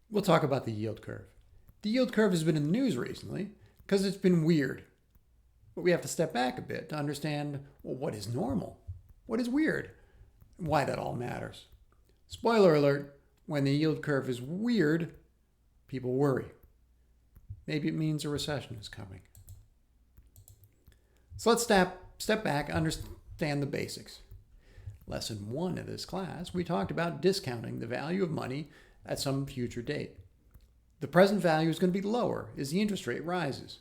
We'll talk about the yield curve. The yield curve has been in the news recently because it's been weird. But we have to step back a bit to understand, well, what is normal? What is weird? And why that all matters. Spoiler alert, when the yield curve is weird, people worry. Maybe it means a recession is coming. So let's step back and understand the basics. Lesson 1 of this class, we talked about discounting the value of money at some future date. The present value is going to be lower as the interest rate rises.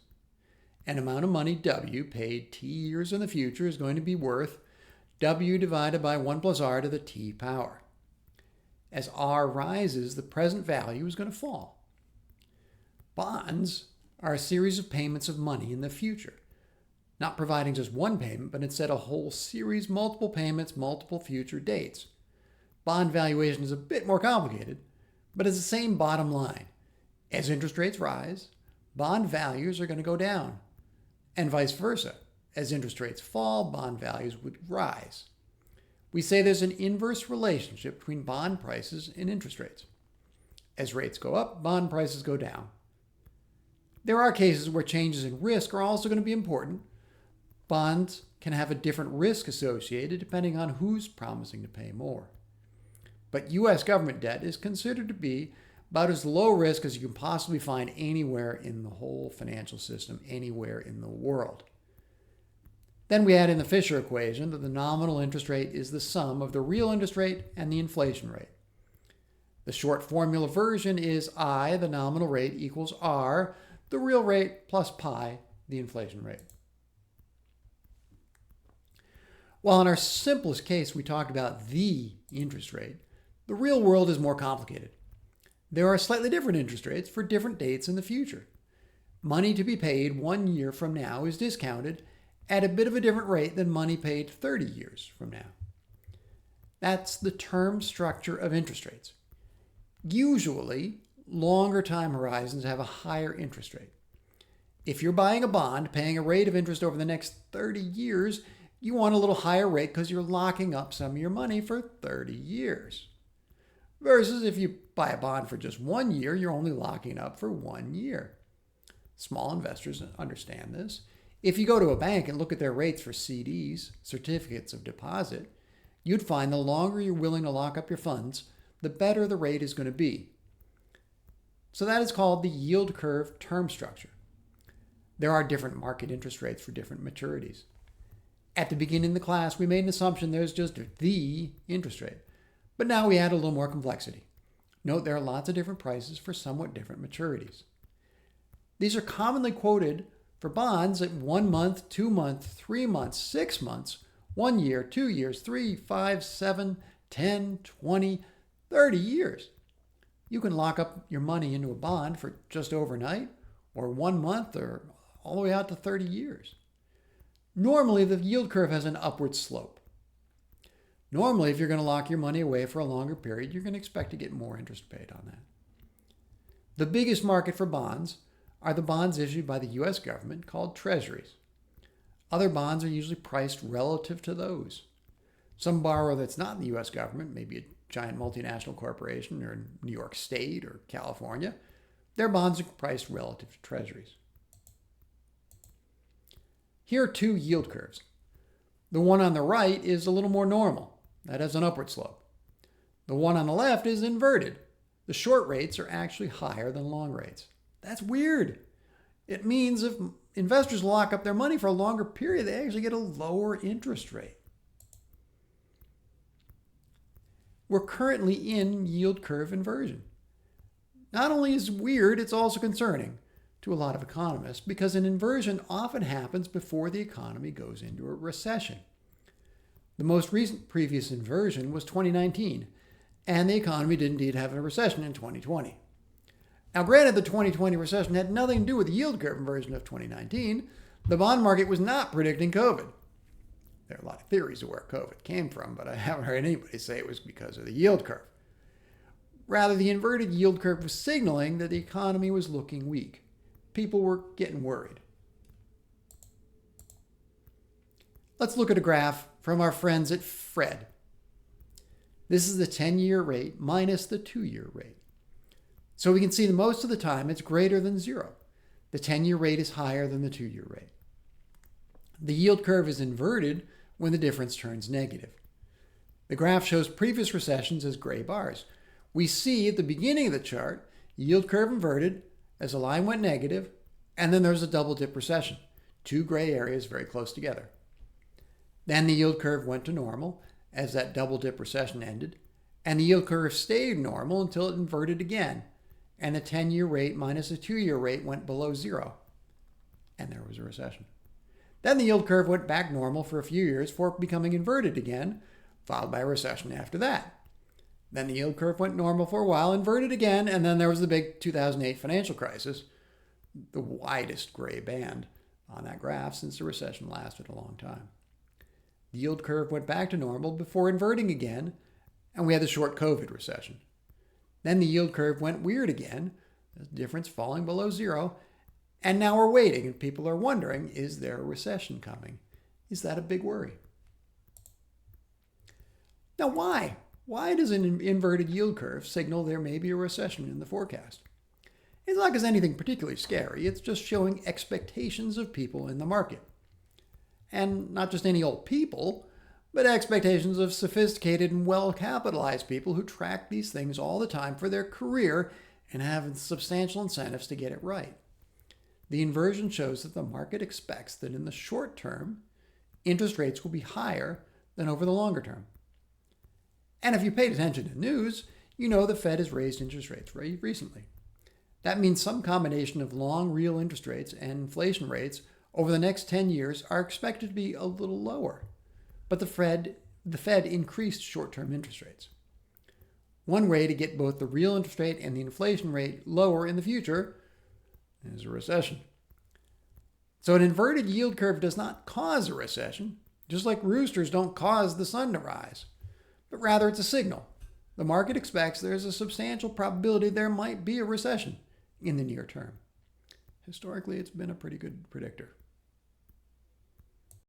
An amount of money, W, paid t years in the future is going to be worth W divided by 1 plus R to the t power. As R rises, the present value is going to fall. Bonds are a series of payments of money in the future, not providing just one payment, but instead a whole series, multiple payments, multiple future dates. Bond valuation is a bit more complicated, but it's the same bottom line. As interest rates rise, bond values are going to go down, and vice versa. As interest rates fall, bond values would rise. We say there's an inverse relationship between bond prices and interest rates. As rates go up, bond prices go down. There are cases where changes in risk are also going to be important. Bonds can have a different risk associated depending on who's promising to pay more. But U.S. government debt is considered to be about as low risk as you can possibly find anywhere in the whole financial system, anywhere in the world. Then we add in the Fisher equation that the nominal interest rate is the sum of the real interest rate and the inflation rate. The short formula version is I, the nominal rate, equals R, the real rate, plus pi, the inflation rate. While in our simplest case we talked about the interest rate, the real world is more complicated. There are slightly different interest rates for different dates in the future. Money to be paid 1 year from now is discounted at a bit of a different rate than money paid 30 years from now. That's the term structure of interest rates. Usually, longer time horizons have a higher interest rate. If you're buying a bond, paying a rate of interest over the next 30 years, you want a little higher rate because you're locking up some of your money for 30 years. Versus if you buy a bond for just 1 year, you're only locking up for 1 year. Small investors understand this. If you go to a bank and look at their rates for CDs, certificates of deposit, you'd find the longer you're willing to lock up your funds, the better the rate is going to be. So that is called the yield curve term structure. There are different market interest rates for different maturities. At the beginning of the class, we made an assumption there's just the interest rate. But now we add a little more complexity. Note there are lots of different prices for somewhat different maturities. These are commonly quoted for bonds at 1 month, 2 months, 3 months, 6 months, 1 year, 2 years, 3, 5, 7, 10, 20, 30 years. You can lock up your money into a bond for just overnight, or 1 month, or all the way out to 30 years. Normally, the yield curve has an upward slope. Normally, if you're going to lock your money away for a longer period, you're going to expect to get more interest paid on that. The biggest market for bonds are the bonds issued by the U.S. government called treasuries. Other bonds are usually priced relative to those. Some borrower that's not in the U.S. government, maybe a giant multinational corporation or New York State or California, their bonds are priced relative to treasuries. Here are two yield curves. The one on the right is a little more normal. That has an upward slope. The one on the left is inverted. The short rates are actually higher than long rates. That's weird. It means if investors lock up their money for a longer period, they actually get a lower interest rate. We're currently in yield curve inversion. Not only is it weird, it's also concerning to a lot of economists because an inversion often happens before the economy goes into a recession. The most recent previous inversion was 2019, and the economy did indeed have a recession in 2020. Now, granted, the 2020 recession had nothing to do with the yield curve inversion of 2019. The bond market was not predicting COVID. There are a lot of theories of where COVID came from, but I haven't heard anybody say it was because of the yield curve. Rather, the inverted yield curve was signaling that the economy was looking weak. People were getting worried. Let's look at a graph from our friends at Fred. This is the 10-year rate minus the 2-year rate. So we can see that most of the time it's greater than zero. The 10-year rate is higher than the 2-year rate. The yield curve is inverted when the difference turns negative. The graph shows previous recessions as gray bars. We see at the beginning of the chart, yield curve inverted as the line went negative, and then there's a double dip recession, two gray areas very close together. Then the yield curve went to normal as that double dip recession ended, and the yield curve stayed normal until it inverted again, and the 10-year rate minus the 2-year rate went below zero, and there was a recession. Then the yield curve went back normal for a few years before becoming inverted again, followed by a recession after that. Then the yield curve went normal for a while, inverted again, and then there was the big 2008 financial crisis, the widest gray band on that graph since the recession lasted a long time. The yield curve went back to normal before inverting again, and we had the short COVID recession. Then the yield curve went weird again, the difference falling below zero, and now we're waiting, and people are wondering, is there a recession coming? Is that a big worry? Now why? Why does an inverted yield curve signal there may be a recession in the forecast? It's not because anything particularly scary, it's just showing expectations of people in the market. And not just any old people, but expectations of sophisticated and well-capitalized people who track these things all the time for their career and have substantial incentives to get it right. The inversion shows that the market expects that in the short term, interest rates will be higher than over the longer term. And if you paid attention to news, you know the Fed has raised interest rates very recently. That means some combination of long real interest rates and inflation rates over the next 10 years are expected to be a little lower. But the Fed increased short-term interest rates. One way to get both the real interest rate and the inflation rate lower in the future is a recession. So an inverted yield curve does not cause a recession, just like roosters don't cause the sun to rise, but rather it's a signal. The market expects there's a substantial probability there might be a recession in the near term. Historically, it's been a pretty good predictor.